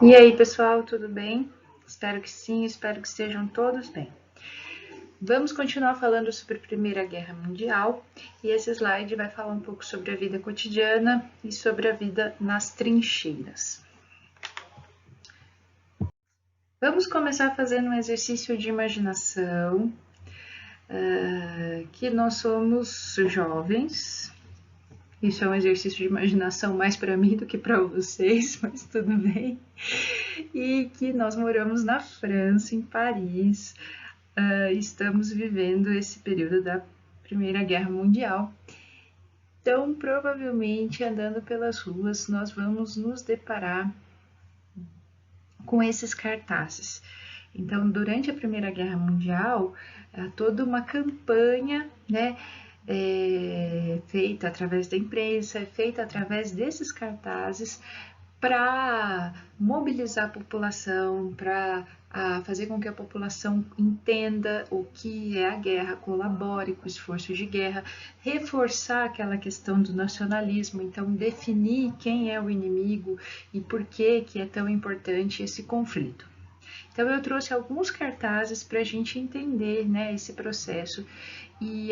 E aí, pessoal, tudo bem? Espero que sim, espero que estejam todos bem. Vamos continuar falando sobre a Primeira Guerra Mundial e esse slide vai falar um pouco sobre a vida cotidiana e sobre a vida nas trincheiras. Vamos começar fazendo um exercício de imaginação, que nós somos jovens. Isso é um exercício de imaginação mais para mim do que para vocês, mas tudo bem. E que nós moramos na França, em Paris. Estamos vivendo esse período da Primeira Guerra Mundial. Então, provavelmente, andando pelas ruas, nós vamos nos deparar com esses cartazes. Então, durante a Primeira Guerra Mundial, toda uma campanha, né, feita através da imprensa, feita através desses cartazes para mobilizar a população, para fazer com que a população entenda o que é a guerra, colabore com o esforço de guerra, reforçar aquela questão do nacionalismo, então definir quem é o inimigo e por que é tão importante esse conflito. Então eu trouxe alguns cartazes para a gente entender, né, esse processo. E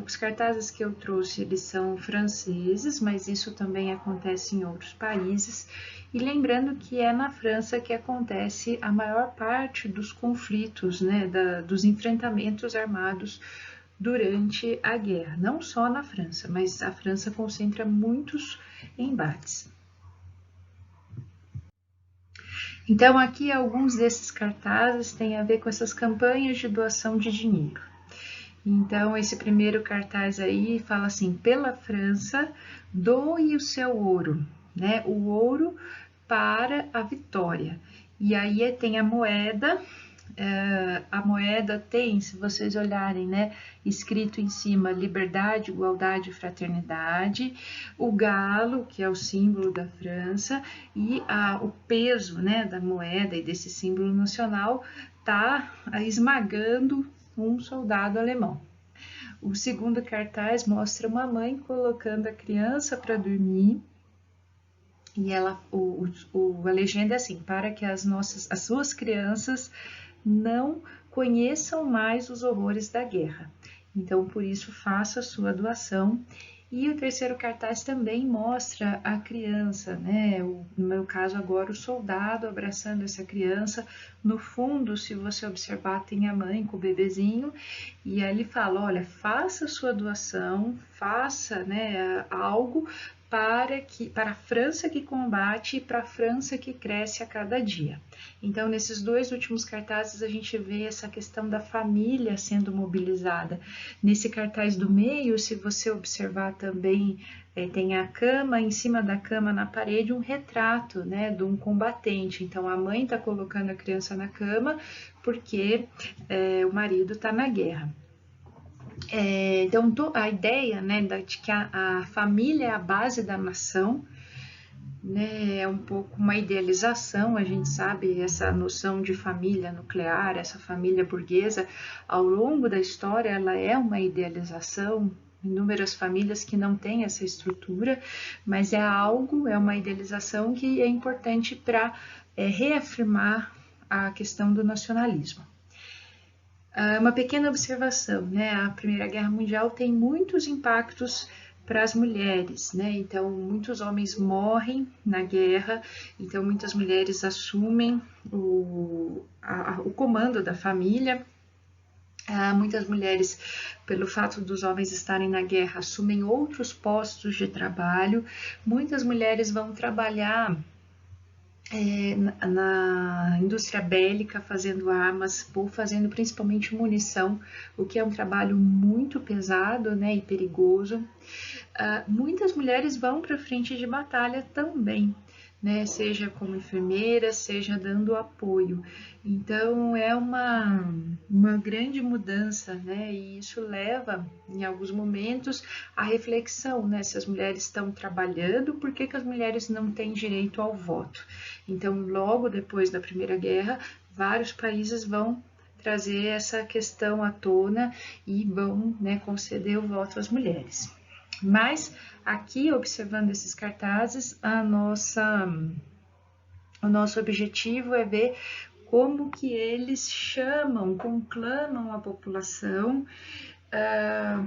os cartazes que eu trouxe, eles são franceses, mas isso também acontece em outros países. E lembrando que é na França que acontece a maior parte dos conflitos, né, dos enfrentamentos armados durante a guerra. Não só na França, mas a França concentra muitos embates. Então, aqui alguns desses cartazes têm a ver com essas campanhas de doação de dinheiro. Então, esse primeiro cartaz aí fala assim: pela França, doe o seu ouro, né? O ouro para a vitória. E aí tem a moeda. A moeda tem, se vocês olharem, né, escrito em cima liberdade, igualdade e fraternidade, o galo, que é o símbolo da França, e o peso, né, da moeda e desse símbolo nacional tá esmagando um soldado alemão. O segundo cartaz mostra uma mãe colocando a criança para dormir e a legenda é assim: para que as suas crianças não conheçam mais os horrores da guerra. Então, por isso, faça a sua doação. E o terceiro cartaz também mostra a criança, né? No meu caso agora, o soldado abraçando essa criança. No fundo, se você observar, tem a mãe com o bebezinho. E aí ele fala, olha, faça a sua doação, faça, né, algo para a França que combate e para a França que cresce a cada dia. Então, nesses dois últimos cartazes, a gente vê essa questão da família sendo mobilizada. Nesse cartaz do meio, se você observar também, tem a cama, em cima da cama, na parede, um retrato, né, de um combatente. Então, a mãe está colocando a criança na cama porque o marido está na guerra. Então, a ideia, né, de que a família é a base da nação, né, é um pouco uma idealização, a gente sabe, essa noção de família nuclear, essa família burguesa, ao longo da história, ela é uma idealização, inúmeras famílias que não têm essa estrutura, mas é uma idealização que é importante para reafirmar a questão do nacionalismo. Uma pequena observação, né? A Primeira Guerra Mundial tem muitos impactos para as mulheres, né? Então, muitos homens morrem na guerra, então muitas mulheres assumem o comando da família. Muitas mulheres, pelo fato dos homens estarem na guerra, assumem outros postos de trabalho. Muitas mulheres vão trabalhar na indústria bélica, fazendo armas ou fazendo principalmente munição, o que é um trabalho muito pesado, né, e perigoso. Muitas mulheres vão para a frente de batalha também, né, seja como enfermeira, seja dando apoio. Então é uma grande mudança, né, e isso leva, em alguns momentos, à reflexão, né, se as mulheres estão trabalhando, por que as mulheres não têm direito ao voto? Então, logo depois da Primeira Guerra, vários países vão trazer essa questão à tona e vão, né, conceder o voto às mulheres. Mas aqui, observando esses cartazes, a nossa O nosso objetivo é ver como que eles conclamam a população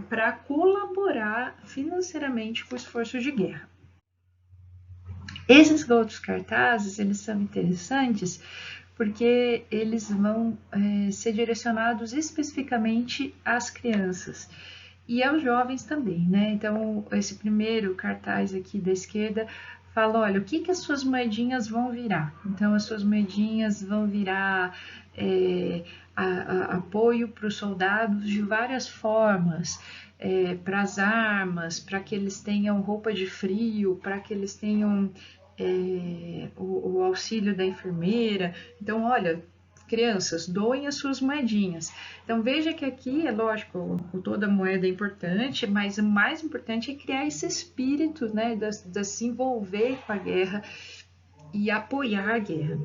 para colaborar financeiramente com o esforço de guerra. Esses outros cartazes, eles são interessantes porque eles vão ser direcionados especificamente às crianças e aos jovens também, né? Então, esse primeiro cartaz aqui da esquerda fala, olha, o que as suas moedinhas vão virar? Então, as suas moedinhas vão virar apoio para os soldados de várias formas, para as armas, para que eles tenham roupa de frio, para que eles tenham o auxílio da enfermeira. Então, olha, crianças, doem as suas moedinhas. Então, veja que aqui, é lógico, toda moeda é importante, mas o mais importante é criar esse espírito, né, de se envolver com a guerra e apoiar a guerra.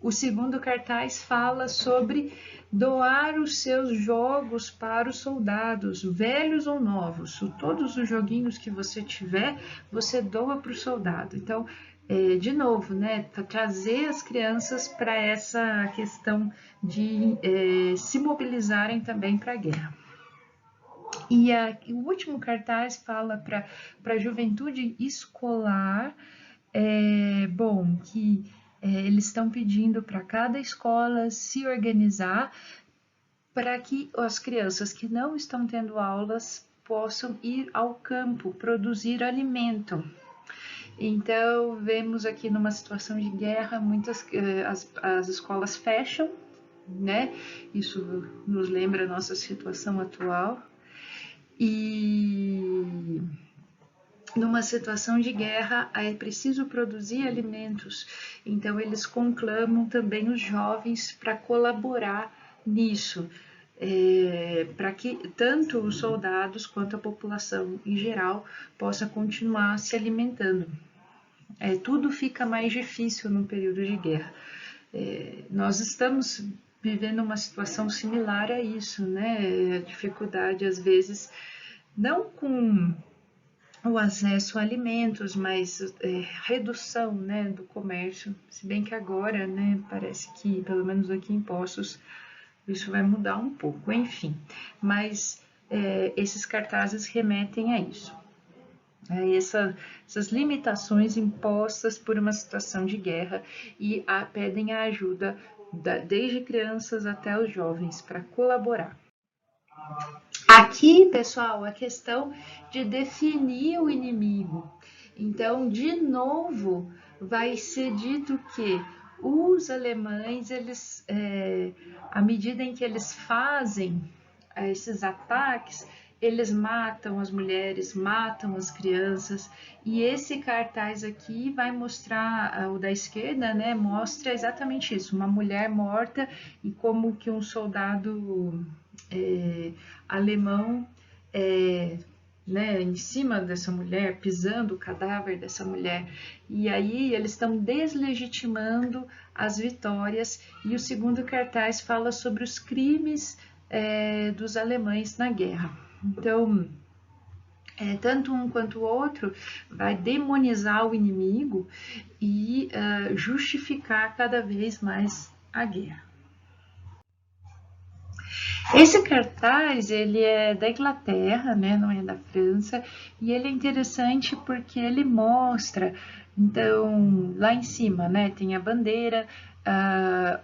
O segundo cartaz fala sobre doar os seus jogos para os soldados, velhos ou novos. Todos os joguinhos que você tiver, você doa para o soldado. Então, de novo, né, trazer as crianças para essa questão de se mobilizarem também para a guerra. E o último cartaz fala para a juventude escolar, que eles estão pedindo para cada escola se organizar para que as crianças que não estão tendo aulas possam ir ao campo, produzir alimento. Então, vemos aqui numa situação de guerra, as escolas fecham, né? Isso nos lembra a nossa situação atual. E numa situação de guerra é preciso produzir alimentos, então eles conclamam também os jovens para colaborar nisso, para que tanto os soldados quanto a população em geral possa continuar se alimentando. Tudo fica mais difícil no período de guerra. Nós estamos vivendo uma situação similar a isso, né? A dificuldade, às vezes, não com o acesso a alimentos, mas redução, né, do comércio, se bem que agora, né, parece que, pelo menos aqui em Poços, isso vai mudar um pouco, enfim, mas esses cartazes remetem a isso. Essas limitações impostas por uma situação de guerra e pedem a ajuda desde crianças até os jovens para colaborar. Aqui, pessoal, a questão de definir o inimigo. Então, de novo, vai ser dito que os alemães, eles, à medida em que eles fazem esses ataques, eles matam as mulheres, matam as crianças, e esse cartaz aqui vai mostrar, o da esquerda, né, mostra exatamente isso, uma mulher morta e como que um soldado alemão né, em cima dessa mulher, pisando o cadáver dessa mulher, e aí eles estão deslegitimando as vitórias, e o segundo cartaz fala sobre os crimes dos alemães na guerra. Então, tanto um quanto o outro vai demonizar o inimigo e justificar cada vez mais a guerra. Esse cartaz, ele é da Inglaterra, né, não é da França, e ele é interessante porque ele mostra, então, lá em cima, né, tem a bandeira,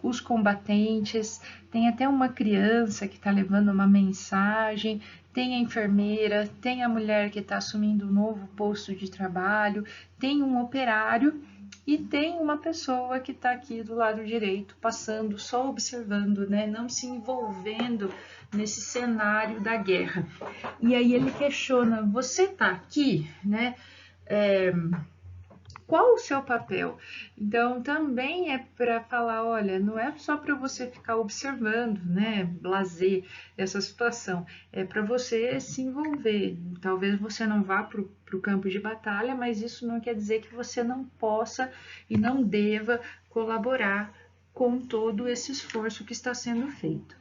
os combatentes, tem até uma criança que está levando uma mensagem, tem a enfermeira, tem a mulher que está assumindo um novo posto de trabalho, tem um operário e tem uma pessoa que está aqui do lado direito, passando, só observando, né? Não se envolvendo nesse cenário da guerra. E aí ele questiona, você está aqui, né? Qual o seu papel? Então, também é para falar, olha, não é só para você ficar observando, né, lazer essa situação, é para você se envolver. Talvez você não vá para o campo de batalha, mas isso não quer dizer que você não possa e não deva colaborar com todo esse esforço que está sendo feito.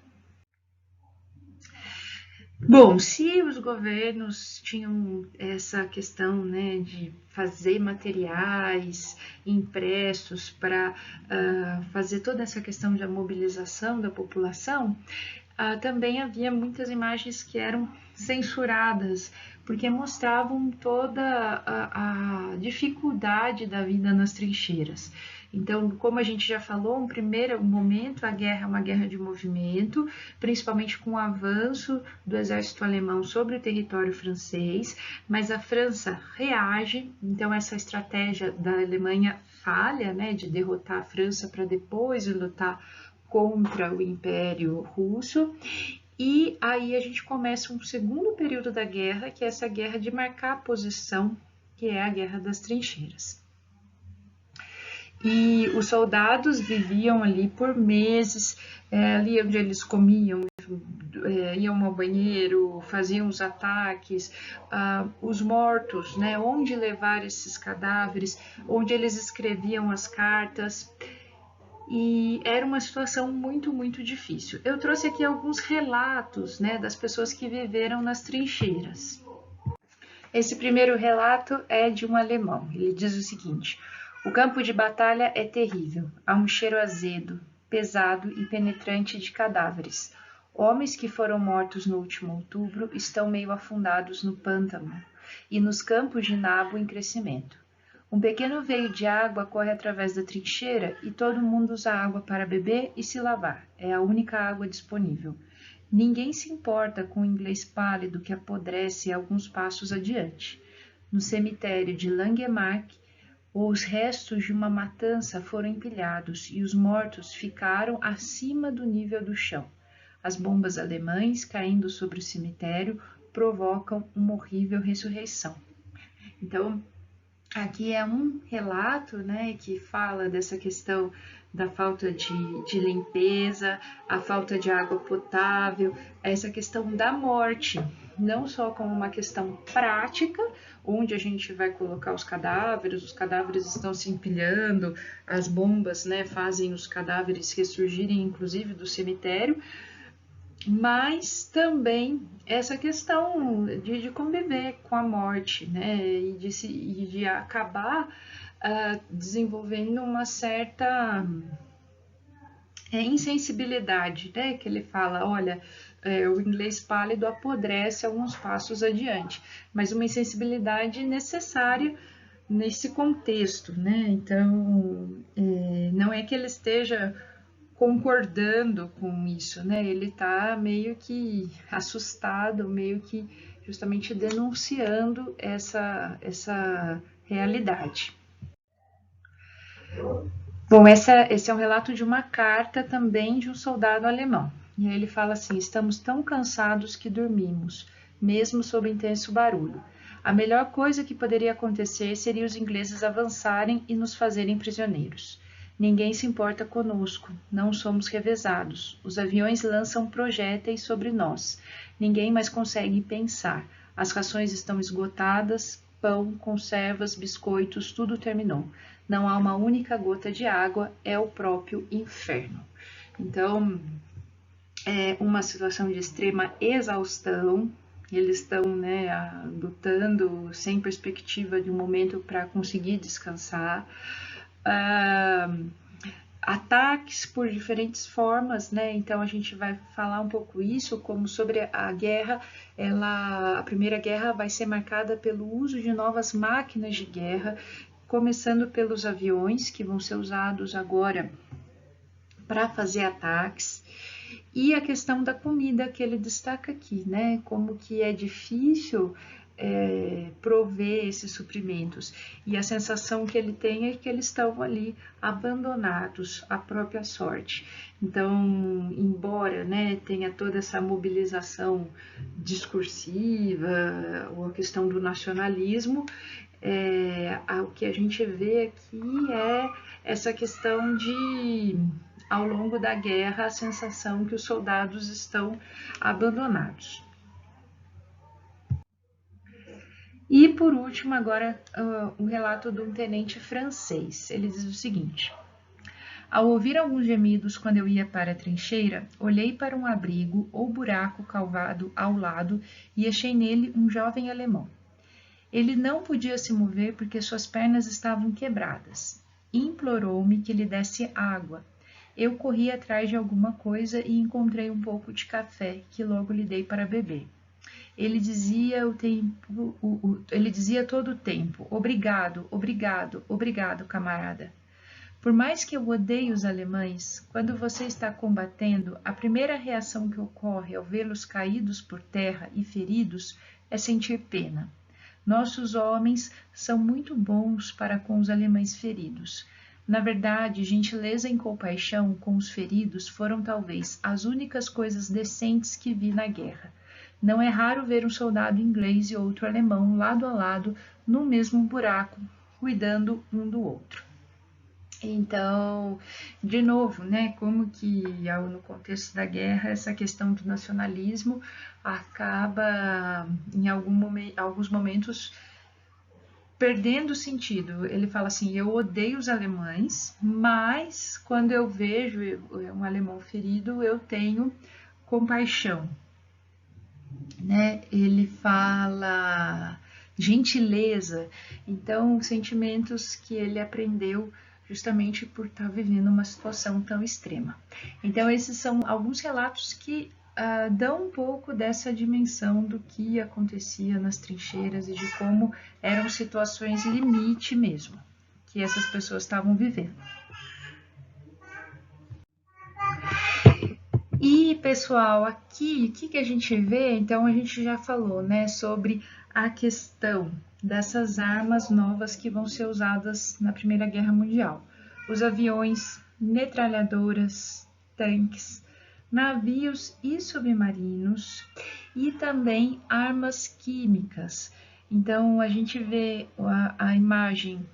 Bom, se os governos tinham essa questão, né, de fazer materiais impressos para fazer toda essa questão da mobilização da população, também havia muitas imagens que eram censuradas, porque mostravam toda a dificuldade da vida nas trincheiras. Então, como a gente já falou, um primeiro momento, a guerra é uma guerra de movimento, principalmente com o avanço do exército alemão sobre o território francês, mas a França reage, então essa estratégia da Alemanha falha, né, de derrotar a França para depois lutar contra o Império Russo. E aí a gente começa um segundo período da guerra, que é essa guerra de marcar a posição, que é a Guerra das Trincheiras. E os soldados viviam ali por meses, ali onde eles comiam, iam ao banheiro, faziam os ataques, os mortos, né, onde levar esses cadáveres, onde eles escreviam as cartas. E era uma situação muito, muito difícil. Eu trouxe aqui alguns relatos, né, das pessoas que viveram nas trincheiras. Esse primeiro relato é de um alemão. Ele diz o seguinte: o campo de batalha é terrível. Há um cheiro azedo, pesado e penetrante de cadáveres. Homens que foram mortos no último outubro estão meio afundados no pântano e nos campos de nabo em crescimento. Um pequeno veio de água corre através da trincheira e todo mundo usa água para beber e se lavar. É a única água disponível. Ninguém se importa com o inglês pálido que apodrece alguns passos adiante. No cemitério de Langemarck, os restos de uma matança foram empilhados e os mortos ficaram acima do nível do chão. As bombas alemães caindo sobre o cemitério provocam uma horrível ressurreição. Então, aqui é um relato, né, que fala dessa questão da falta de limpeza, a falta de água potável, essa questão da morte, não só como uma questão prática, onde a gente vai colocar os cadáveres estão se empilhando, as bombas, né, fazem os cadáveres ressurgirem, inclusive do cemitério, mas também essa questão de conviver com a morte, né, e de acabar desenvolvendo uma certa insensibilidade, né, que ele fala, olha, o inglês pálido apodrece alguns passos adiante, mas uma insensibilidade necessária nesse contexto, né, então não é que ele esteja concordando com isso, né? Ele está meio que assustado, meio que justamente denunciando essa realidade. Bom, esse é um relato de uma carta também de um soldado alemão. E aí ele fala assim: estamos tão cansados que dormimos, mesmo sob intenso barulho. A melhor coisa que poderia acontecer seria os ingleses avançarem e nos fazerem prisioneiros. Ninguém se importa conosco, não somos revezados. Os aviões lançam projéteis sobre nós. Ninguém mais consegue pensar. As rações estão esgotadas, pão, conservas, biscoitos, tudo terminou. Não há uma única gota de água, é o próprio inferno. Então, é uma situação de extrema exaustão. Eles estão, né, lutando sem perspectiva de um momento para conseguir descansar. Ataques por diferentes formas, né? Então a gente vai falar um pouco isso, como sobre a guerra, a primeira guerra vai ser marcada pelo uso de novas máquinas de guerra, começando pelos aviões que vão ser usados agora para fazer ataques. E a questão da comida que ele destaca aqui, né? Como que é difícil prover esses suprimentos. E a sensação que ele tem é que eles estão ali abandonados à própria sorte. Então, embora, né, tenha toda essa mobilização discursiva, ou a questão do nacionalismo, o que a gente vê aqui é essa questão de, ao longo da guerra, a sensação que os soldados estão abandonados. E por último, agora, um relato de um tenente francês. Ele diz o seguinte: Ao ouvir alguns gemidos quando eu ia para a trincheira, olhei para um abrigo ou buraco cavado ao lado e achei nele um jovem alemão. Ele não podia se mover porque suas pernas estavam quebradas. Implorou-me que lhe desse água. Eu corri atrás de alguma coisa e encontrei um pouco de café, que logo lhe dei para beber. Ele dizia todo o tempo: obrigado, obrigado, obrigado, camarada. Por mais que eu odeie os alemães, quando você está combatendo, a primeira reação que ocorre ao vê-los caídos por terra e feridos é sentir pena. Nossos homens são muito bons para com os alemães feridos. Na verdade, gentileza e compaixão com os feridos foram talvez as únicas coisas decentes que vi na guerra. Não é raro ver um soldado inglês e outro alemão lado a lado no mesmo buraco, cuidando um do outro. Então, de novo, né, como que no contexto da guerra essa questão do nacionalismo acaba em alguns momentos perdendo sentido. Ele fala assim: eu odeio os alemães, mas quando eu vejo um alemão ferido, eu tenho compaixão, né? Ele fala gentileza, então sentimentos que ele aprendeu justamente por estar vivendo uma situação tão extrema. Então esses são alguns relatos que dão um pouco dessa dimensão do que acontecia nas trincheiras e de como eram situações limite mesmo que essas pessoas estavam vivendo. E, pessoal, aqui, o que a gente vê? Então, a gente já falou, né, sobre a questão dessas armas novas que vão ser usadas na Primeira Guerra Mundial. Os aviões, metralhadoras, tanques, navios e submarinos e também armas químicas. Então, a gente vê a imagem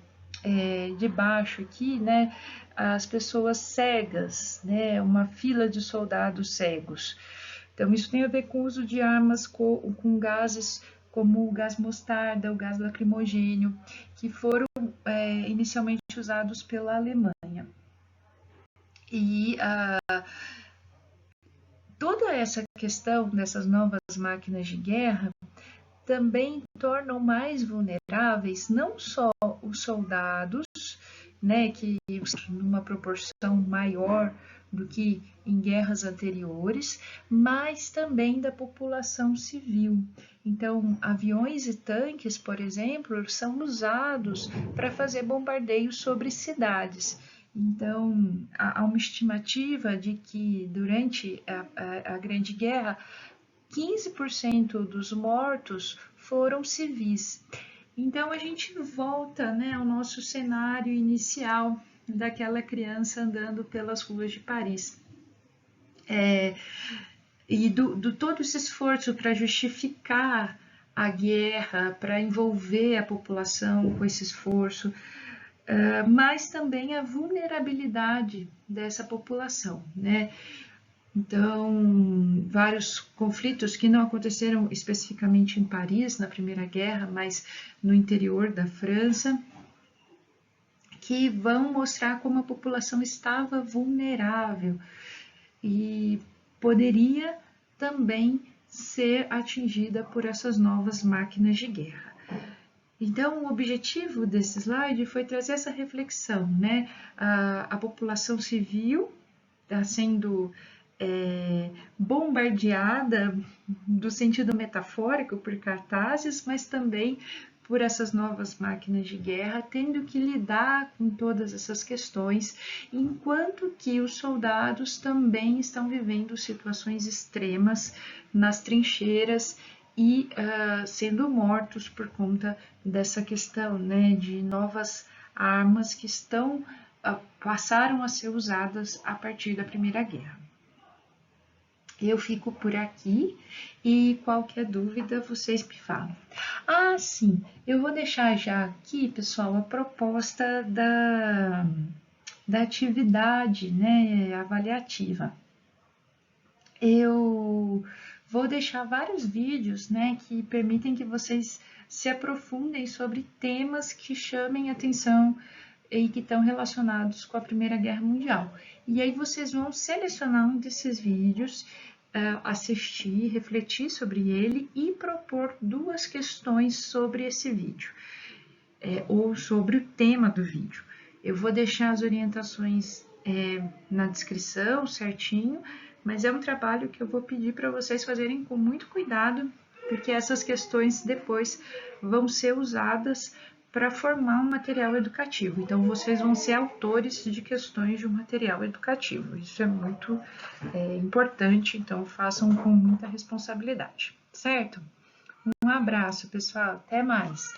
de baixo aqui, né, as pessoas cegas, né, uma fila de soldados cegos. Então, isso tem a ver com o uso de armas com gases como o gás mostarda, o gás lacrimogênio, que foram inicialmente usados pela Alemanha. E toda essa questão dessas novas máquinas de guerra também tornam mais vulneráveis não só os soldados, né, que numa proporção maior do que em guerras anteriores, mas também da população civil. Então, aviões e tanques, por exemplo, são usados para fazer bombardeios sobre cidades. Então, há uma estimativa de que durante a Grande Guerra, 15% dos mortos foram civis. Então a gente volta, né, ao nosso cenário inicial daquela criança andando pelas ruas de Paris. E do todo esse esforço para justificar a guerra, para envolver a população com esse esforço, mas também a vulnerabilidade dessa população, né? Então, vários conflitos que não aconteceram especificamente em Paris, na Primeira Guerra, mas no interior da França, que vão mostrar como a população estava vulnerável e poderia também ser atingida por essas novas máquinas de guerra. Então, o objetivo desse slide foi trazer essa reflexão, né? A população civil está sendo bombardeada do sentido metafórico por cartazes, mas também por essas novas máquinas de guerra, tendo que lidar com todas essas questões, enquanto que os soldados também estão vivendo situações extremas nas trincheiras e sendo mortos por conta dessa questão, né, de novas armas que passaram a ser usadas a partir da Primeira Guerra. Eu fico por aqui e qualquer dúvida vocês me falam. Ah, sim, eu vou deixar já aqui, pessoal, a proposta da atividade, né, avaliativa. Eu vou deixar vários vídeos, né, que permitem que vocês se aprofundem sobre temas que chamem atenção e que estão relacionados com a Primeira Guerra Mundial. E aí vocês vão selecionar um desses vídeos, assistir, refletir sobre ele e propor 2 questões sobre esse vídeo, ou sobre o tema do vídeo. Eu vou deixar as orientações na descrição certinho, mas é um trabalho que eu vou pedir para vocês fazerem com muito cuidado, porque essas questões depois vão ser usadas para formar um material educativo. Então, vocês vão ser autores de questões de um material educativo. Isso é muito importante, então façam com muita responsabilidade, certo? Um abraço, pessoal. Até mais!